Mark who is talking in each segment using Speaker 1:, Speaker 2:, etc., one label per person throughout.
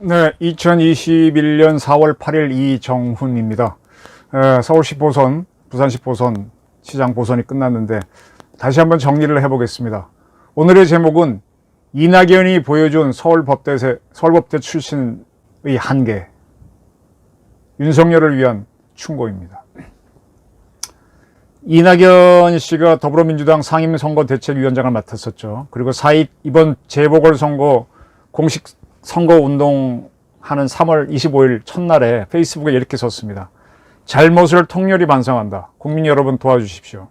Speaker 1: 네, 2021년 4월 8일 이정훈입니다. 서울시 보선, 부산시 보선, 시장 보선이 끝났는데 다시 한번 정리를 해보겠습니다. 오늘의 제목은 이낙연이 보여준 서울법대 출신의 한계, 윤석열을 위한 충고입니다. 이낙연 씨가 더불어민주당 상임선거대책위원장을 맡았었죠. 그리고 이번 재보궐선거 공식 선거운동하는 3월 25일 첫날에 페이스북에 이렇게 썼습니다. 잘못을 통렬히 반성한다. 국민 여러분 도와주십시오.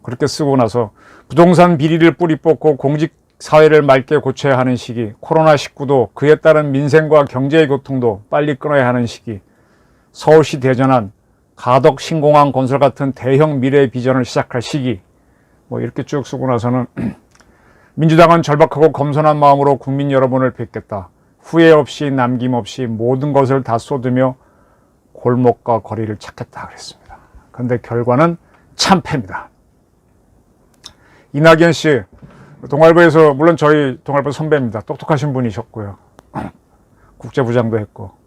Speaker 1: 그렇게 쓰고 나서 부동산 비리를 뿌리 뽑고 공직사회를 맑게 고쳐야 하는 시기, 코로나19도 그에 따른 민생과 경제의 고통도 빨리 끊어야 하는 시기, 서울시 대전환, 가덕 신공항 건설 같은 대형 미래 비전을 시작할 시기, 이렇게 쭉 쓰고 나서는 민주당은 절박하고 겸손한 마음으로 국민 여러분을 뵙겠다. 후회 없이 남김없이 모든 것을 다 쏟으며 골목과 거리를 찾겠다 그랬습니다. 그런데 결과는 참패입니다. 이낙연 씨, 동아일보에서, 물론 저희 동아일보 선배입니다. 똑똑하신 분이셨고요. 국제부장도 했고,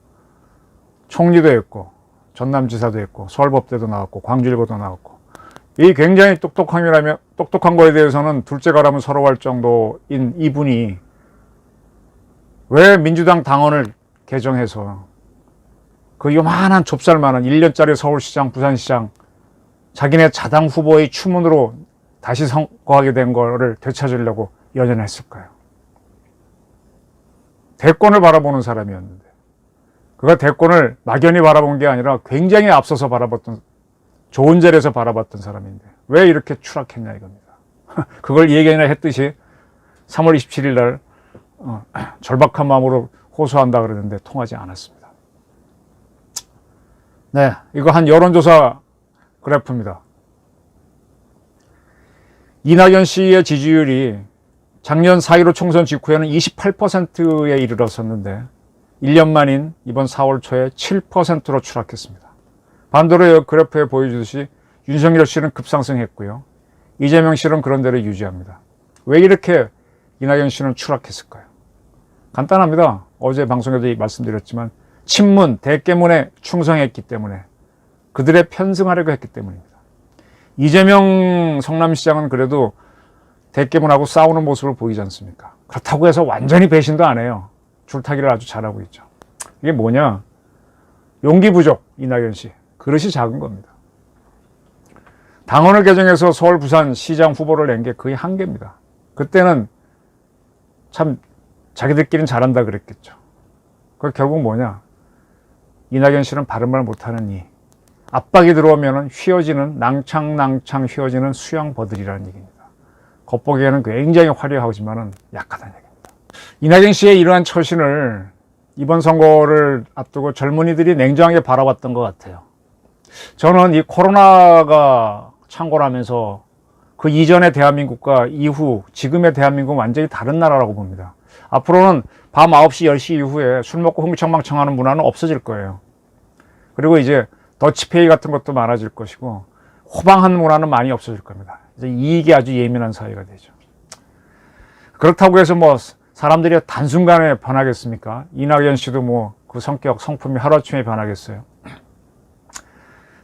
Speaker 1: 총리도 했고, 전남지사도 했고, 서울법대도 나왔고, 광주일보도 나왔고, 이 굉장히 똑똑한 거에 대해서는 둘째 가라면 서러워할 정도인 이분이 왜 민주당 당원을 개정해서 그 요만한 좁쌀만한 1년짜리 서울시장, 부산시장 자기네 자당 후보의 추문으로 다시 선거하게 된 거를 되찾으려고 연연했을까요? 대권을 바라보는 사람이었는데 그가 대권을 막연히 바라본 게 아니라 굉장히 앞서서 바라봤던, 좋은 자리에서 바라봤던 사람인데 왜 이렇게 추락했냐 이겁니다. 그걸 얘기나 했듯이 3월 27일 날 절박한 마음으로 호소한다 그러는데 통하지 않았습니다. 네, 이거 한 여론조사 그래프입니다. 이낙연 씨의 지지율이 작년 4.15 총선 직후에는 28%에 이르렀었는데 1년 만인 이번 4월 초에 7%로 추락했습니다. 반대로 그래프에 보여주듯이 윤석열 씨는 급상승했고요. 이재명 씨는 그런 대로 유지합니다. 왜 이렇게 이낙연 씨는 추락했을까요? 간단합니다. 어제 방송에도 말씀드렸지만 친문, 대깨문에 충성했기 때문에, 그들의 편승하려고 했기 때문입니다. 이재명 성남시장은 그래도 대깨문하고 싸우는 모습을 보이지 않습니까? 그렇다고 해서 완전히 배신도 안 해요. 줄타기를 아주 잘하고 있죠. 이게 뭐냐? 용기 부족, 이낙연 씨. 그릇이 작은 겁니다. 당원을 개정해서 서울, 부산 시장 후보를 낸 게 거의 한계입니다. 그때는 참 자기들끼리는 잘한다 그랬겠죠. 그 결국 뭐냐? 이낙연 씨는 바른 말 못하는 압박이 들어오면 휘어지는, 낭창 휘어지는 수양버들이라는 얘기입니다. 겉보기에는 굉장히 화려하지만은 약하다는 얘기입니다. 이낙연 씨의 이러한 처신을 이번 선거를 앞두고 젊은이들이 냉정하게 바라봤던 것 같아요. 저는 이 코로나가 창궐하면서 그 이전의 대한민국과 이후 지금의 대한민국은 완전히 다른 나라라고 봅니다. 앞으로는 밤 9시, 10시 이후에 술 먹고 흥청망청하는 문화는 없어질 거예요. 그리고 이제 더치페이 같은 것도 많아질 것이고 호방한 문화는 많이 없어질 겁니다. 이제 이익이 아주 예민한 사회가 되죠. 그렇다고 해서 사람들이 단순간에 변하겠습니까? 이낙연 씨도 그 성격, 성품이 하루아침에 변하겠어요?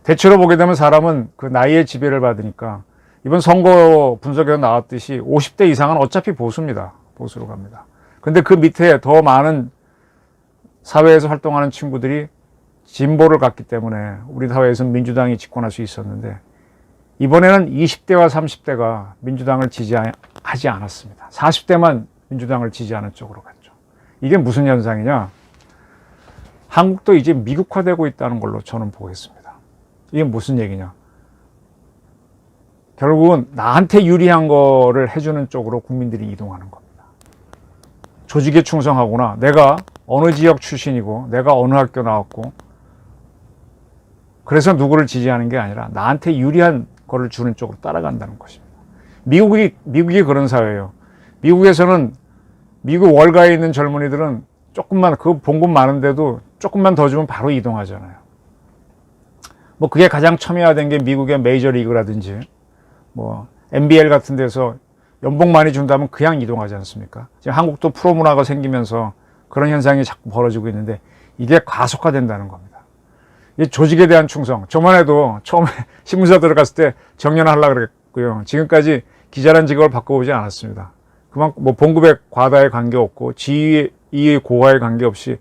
Speaker 1: 대체로 보게 되면 사람은 그 나이의 지배를 받으니까 이번 선거 분석에서 나왔듯이 50대 이상은 어차피 보수입니다. 보수로 갑니다. 근데 그 밑에 더 많은 사회에서 활동하는 친구들이 진보를 갖기 때문에 우리 사회에서는 민주당이 집권할 수 있었는데 이번에는 20대와 30대가 민주당을 지지하지 않았습니다. 40대만 민주당을 지지하는 쪽으로 갔죠. 이게 무슨 현상이냐? 한국도 이제 미국화되고 있다는 걸로 저는 보겠습니다. 이게 무슨 얘기냐? 결국은 나한테 유리한 거를 해주는 쪽으로 국민들이 이동하는 겁니다. 조직에 충성하거나 내가 어느 지역 출신이고 내가 어느 학교 나왔고 그래서 누구를 지지하는 게 아니라 나한테 유리한 거를 주는 쪽으로 따라간다는 것입니다. 미국이 그런 사회예요. 미국에서는 미국 월가에 있는 젊은이들은 조금만 그 봉급 많은데도 조금만 더 주면 바로 이동하잖아요. 뭐 그게 가장 첨예화된 게 미국의 메이저리그라든지 뭐 NBL 같은 데서 연봉 많이 준다면 그냥 이동하지 않습니까? 지금 한국도 프로 문화가 생기면서 그런 현상이 자꾸 벌어지고 있는데 이게 가속화된다는 겁니다. 이 조직에 대한 충성. 저만 해도 처음에 신문사 들어갔을 때 정년하려고 그랬고요. 지금까지 기자란 직업을 바꿔보지 않았습니다. 그만큼 뭐 봉급에 과다에 관계없고 지위의 고하에 관계없이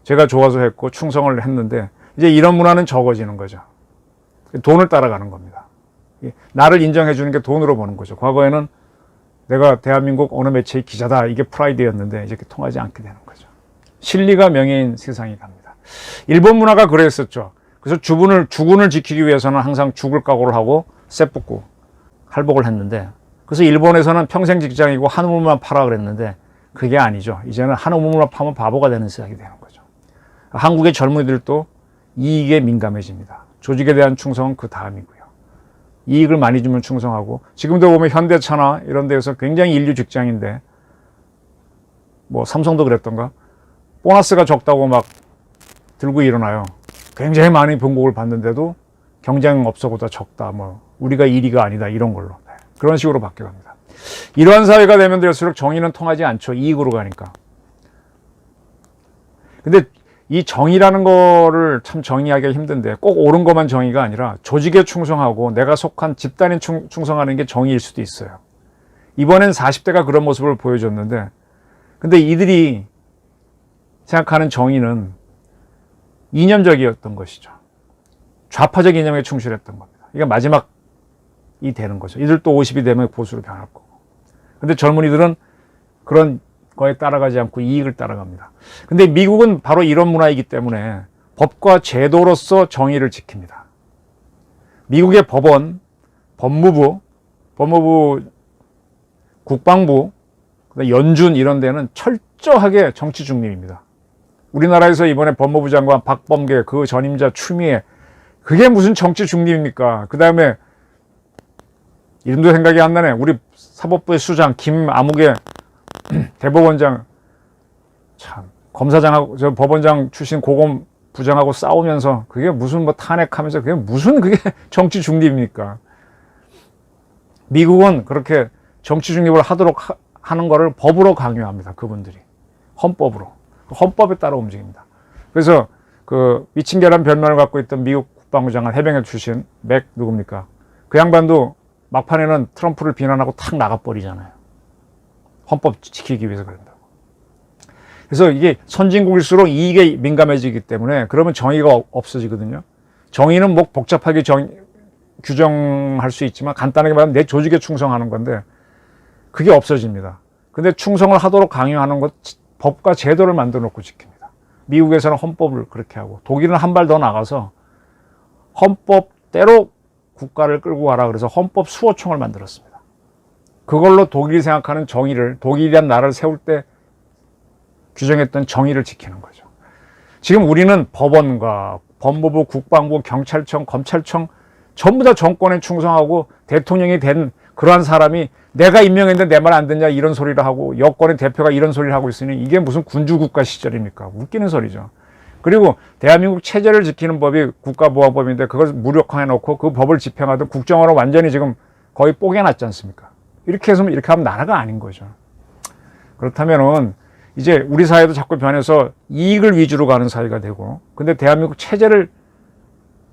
Speaker 1: 제가 좋아서 했고 충성을 했는데 이제 이런 문화는 적어지는 거죠. 돈을 따라가는 겁니다. 나를 인정해 주는 게 돈으로 버는 거죠. 과거에는 내가 대한민국 어느 매체의 기자다 이게 프라이드였는데 이렇게 통하지 않게 되는 거죠. 실리가 명예인 세상이 갑니다. 일본 문화가 그랬었죠. 그래서 주군을 지키기 위해서는 항상 죽을 각오를 하고 쇠붙고 할복을 했는데 그래서 일본에서는 평생 직장이고 한 우물만 파라 그랬는데 그게 아니죠. 이제는 한 우물만 파면 바보가 되는 시작이 되는 거죠. 한국의 젊은이들도 이익에 민감해집니다. 조직에 대한 충성은 그 다음이고요. 이익을 많이 주면 충성하고 지금도 보면 현대차나 이런 데에서 굉장히 인류 직장인데 뭐 삼성도 그랬던가 보너스가 적다고 막 들고 일어나요. 굉장히 많은 봉급을 받는데도 경쟁업소보다 적다. 뭐 우리가 1위가 아니다. 이런 걸로. 네. 그런 식으로 바뀌어갑니다. 이러한 사회가 되면 될수록 정의는 통하지 않죠. 이익으로 가니까. 근데 이 정의라는 거를 참 정의하기가 힘든데 꼭 옳은 것만 정의가 아니라 조직에 충성하고 내가 속한 집단에 충성하는 게 정의일 수도 있어요. 이번엔 40대가 그런 모습을 보여줬는데 근데 이들이 생각하는 정의는 이념적이었던 것이죠. 좌파적 이념에 충실했던 겁니다. 이게 마지막이 되는 거죠. 이들도 50이 되면 보수로 변할 거고. 근데 젊은이들은 그런 거에 따라가지 않고 이익을 따라갑니다. 근데 미국은 바로 이런 문화이기 때문에 법과 제도로서 정의를 지킵니다. 미국의 법원, 법무부, 국방부, 연준 이런 데는 철저하게 정치 중립입니다. 우리나라에서 이번에 법무부 장관 박범계 그 전임자 추미애 그게 무슨 정치 중립입니까? 그 다음에 이름도 생각이 안 나네. 우리 사법부의 수장 김아무개 대법원장 참 검사장하고 저 법원장 출신 고검 부장하고 싸우면서 그게 무슨 뭐 탄핵하면서 그게 무슨 그게 정치 중립입니까? 미국은 그렇게 정치 중립을 하는 거를 법으로 강요합니다. 그분들이 헌법으로 헌법에 따라 움직입니다. 그래서 그 미친 계란 별명을 갖고 있던 미국 국방부 장관 해병대 출신 맥 누굽니까? 그 양반도 막판에는 트럼프를 비난하고 탁 나가버리잖아요. 헌법 지키기 위해서 그런다고. 그래서 이게 선진국일수록 이익에 민감해지기 때문에 그러면 정의가 없어지거든요. 정의는 뭐 복잡하게 규정할 수 있지만 간단하게 말하면 내 조직에 충성하는 건데 그게 없어집니다. 근데 충성을 하도록 강요하는 것 법과 제도를 만들어 놓고 지킵니다. 미국에서는 헌법을 그렇게 하고 독일은 한 발 더 나가서 헌법대로 국가를 끌고 가라 그래서 헌법 수호청을 만들었습니다. 그걸로 독일이 생각하는 정의를 독일이란 나라를 세울 때 규정했던 정의를 지키는 거죠. 지금 우리는 법원과 법무부, 국방부, 경찰청, 검찰청 전부 다 정권에 충성하고 대통령이 된 그러한 사람이 내가 임명했는데 내 말 안 듣냐 이런 소리를 하고 여권의 대표가 이런 소리를 하고 있으니 이게 무슨 군주국가 시절입니까? 웃기는 소리죠. 그리고 대한민국 체제를 지키는 법이 국가보안법인데 그걸 무력화해 놓고 그 법을 집행하던 국정원을 완전히 지금 거의 뽀개놨지 않습니까? 이렇게 하면 나라가 아닌 거죠. 그렇다면은 이제 우리 사회도 자꾸 변해서 이익을 위주로 가는 사회가 되고 근데 대한민국 체제를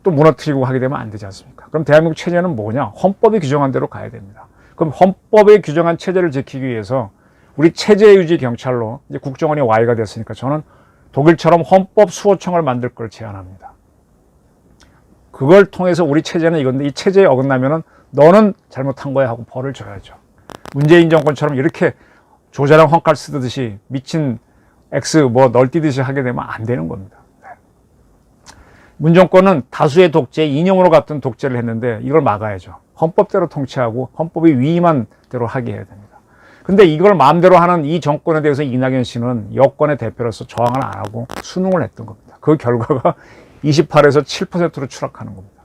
Speaker 1: 또 무너뜨리고 하게 되면 안 되지 않습니까? 그럼 대한민국 체제는 뭐냐? 헌법이 규정한 대로 가야 됩니다. 그럼 헌법에 규정한 체제를 지키기 위해서 우리 체제 유지 경찰로 이제 국정원이 Y가 됐으니까 저는 독일처럼 헌법 수호청을 만들 걸 제안합니다. 그걸 통해서 우리 체제는 이건데 이 체제에 어긋나면은 너는 잘못한 거야 하고 벌을 줘야죠. 문재인 정권처럼 이렇게 조자랑 헝칼 쓰듯이 미친 X 뭐 널뛰듯이 하게 되면 안 되는 겁니다. 문 정권은 다수의 독재, 이념으로 같은 독재를 했는데 이걸 막아야죠. 헌법대로 통치하고 헌법이 위임한 대로 하게 해야 됩니다. 근데 이걸 마음대로 하는 이 정권에 대해서 이낙연 씨는 여권의 대표로서 저항을 안 하고 순응을 했던 겁니다. 그 결과가 28에서 7%로 추락하는 겁니다.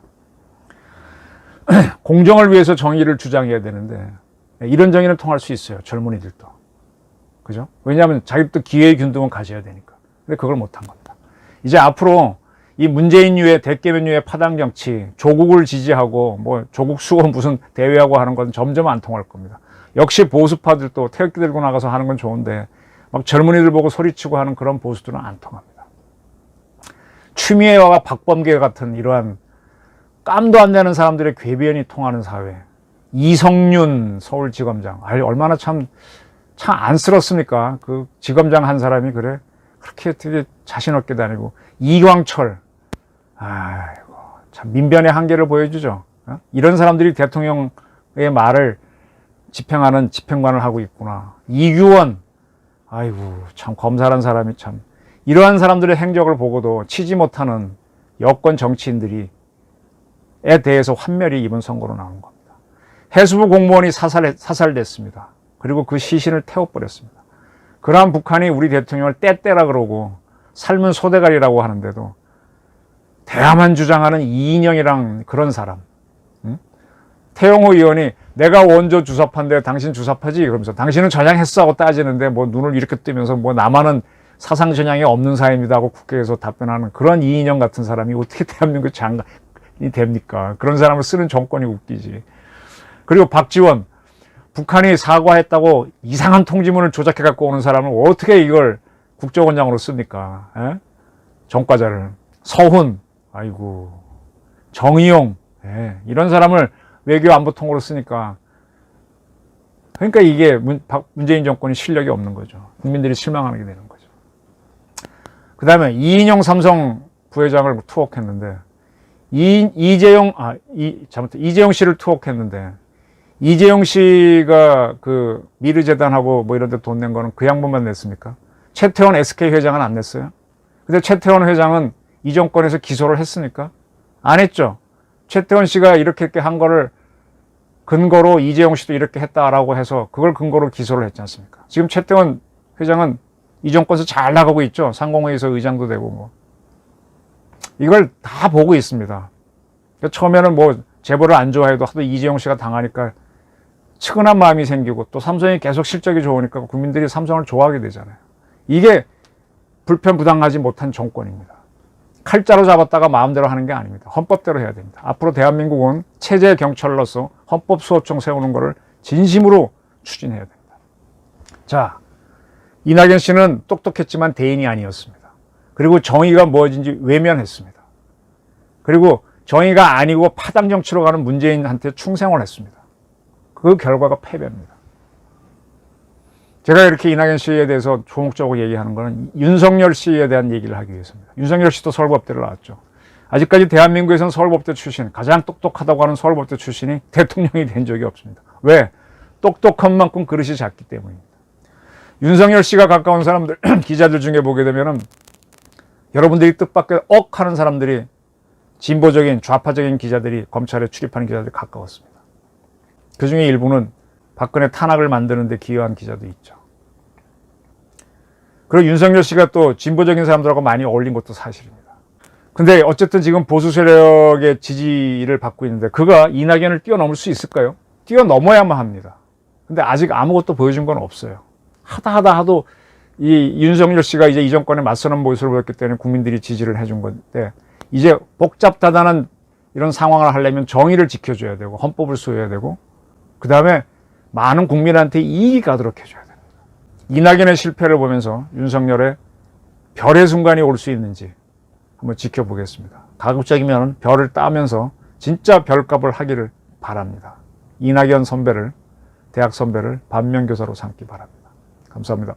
Speaker 1: 공정을 위해서 정의를 주장해야 되는데 이런 정의는 통할 수 있어요. 젊은이들도. 그죠? 왜냐하면 자기도 기회의 균등은 가져야 되니까. 근데 그걸 못한 겁니다. 이제 앞으로 이 문재인류의 대깨면류의 파당 정치, 조국을 지지하고 뭐 조국 수호 무슨 대회하고 하는 건 점점 안 통할 겁니다. 역시 보수파들도 태극기 들고 나가서 하는 건 좋은데 막 젊은이들 보고 소리치고 하는 그런 보수들은 안 통합니다. 추미애와 박범계 같은 이러한 깜도 안 되는 사람들의 궤변이 통하는 사회. 이성윤 서울지검장. 얼마나 참 안쓰럽습니까? 그 지검장 한 사람이 그래? 그렇게 되게 자신 없게 다니고. 이광철. 아이고, 참 민변의 한계를 보여주죠. 이런 사람들이 대통령의 말을 집행하는 집행관을 하고 있구나. 이규원. 아이고, 참 검사란 사람이 참. 이러한 사람들의 행적을 보고도 치지 못하는 여권 정치인들이 에 대해서 환멸이 이번 선거로 나온 겁니다. 해수부 공무원이 사살됐습니다. 그리고 그 시신을 태워버렸습니다. 그러한 북한이 우리 대통령을 떼떼라 그러고 삶은 소대가리라고 하는데도 대화만 주장하는 이인영이랑 그런 사람. 태영호 의원이 내가 원조 주사파인데 당신 주사파지? 그러면서 당신은 전향했어 하고 따지는데 뭐 눈을 이렇게 뜨면서 뭐 나만은 사상 전향이 없는 사회입니다 하고 국회에서 답변하는 그런 이인영 같은 사람이 어떻게 대한민국 장관이 됩니까? 그런 사람을 쓰는 정권이 웃기지. 그리고 박지원, 북한이 사과했다고 이상한 통지문을 조작해 갖고 오는 사람을 어떻게 이걸 국정원장으로 씁니까? 에? 전과자를. 서훈, 아이고, 정의용, 이런 사람을 외교안보통으로 쓰니까 그러니까 이게 문재인 정권이 실력이 없는 거죠. 국민들이 실망하게 되는 거죠. 그 다음에 이인영 삼성 부회장을 투옥했는데 이재용 씨를 투옥했는데 이재용 씨가 그 미르재단하고 뭐 이런 데 돈 낸 거는 그 양반만 냈습니까? 최태원 SK 회장은 안 냈어요? 근데 최태원 회장은 이 정권에서 기소를 했습니까? 안 했죠. 최태원 씨가 이렇게 한 거를 근거로 이재용 씨도 이렇게 했다라고 해서 그걸 근거로 기소를 했지 않습니까? 지금 최태원 회장은 이 정권에서 잘 나가고 있죠. 상공회의소 의장도 되고 뭐. 이걸 다 보고 있습니다. 처음에는 뭐 재벌을 안 좋아해도 하도 이재용 씨가 당하니까 측은한 마음이 생기고 또 삼성이 계속 실적이 좋으니까 국민들이 삼성을 좋아하게 되잖아요. 이게 불편부당하지 못한 정권입니다. 칼자루 잡았다가 마음대로 하는 게 아닙니다. 헌법대로 해야 됩니다. 앞으로 대한민국은 체제 경찰로서 헌법수호청 세우는 것을 진심으로 추진해야 됩니다. 자, 이낙연 씨는 똑똑했지만 대인이 아니었습니다. 그리고 정의가 무엇인지 외면했습니다. 그리고 정의가 아니고 파당 정치로 가는 문재인한테 충성을 했습니다. 그 결과가 패배입니다. 제가 이렇게 이낙연 씨에 대해서 조목적으로 얘기하는 것은 윤석열 씨에 대한 얘기를 하기 위해서입니다. 윤석열 씨도 서울법대를 나왔죠. 아직까지 대한민국에서는 서울법대 출신, 가장 똑똑하다고 하는 서울법대 출신이 대통령이 된 적이 없습니다. 왜? 똑똑한 만큼 그릇이 작기 때문입니다. 윤석열 씨가 가까운 사람들, 기자들 중에 보게 되면은 여러분들이 뜻밖의 하는 사람들이 진보적인 좌파적인 기자들이 검찰에 출입하는 기자들이 가까웠습니다. 그 중에 일부는 박근혜 탄핵을 만드는 데 기여한 기자도 있죠. 그리고 윤석열 씨가 또 진보적인 사람들하고 많이 어울린 것도 사실입니다. 근데 어쨌든 지금 보수 세력의 지지를 받고 있는데 그가 이낙연을 뛰어넘을 수 있을까요? 뛰어넘어야만 합니다. 근데 아직 아무것도 보여준 건 없어요. 하도 이 윤석열 씨가 이제 이 정권에 맞서는 모습을 보였기 때문에 국민들이 지지를 해준 건데 이제 복잡다단한 이런 상황을 하려면 정의를 지켜줘야 되고 헌법을 수호해야 되고 그 다음에 많은 국민한테 이익이 가도록 해줘야 됩니다. 이낙연의 실패를 보면서 윤석열의 별의 순간이 올 수 있는지 한번 지켜보겠습니다. 가급적이면 별을 따면서 진짜 별값을 하기를 바랍니다. 이낙연 선배를, 대학 선배를 반면교사로 삼기 바랍니다. 감사합니다.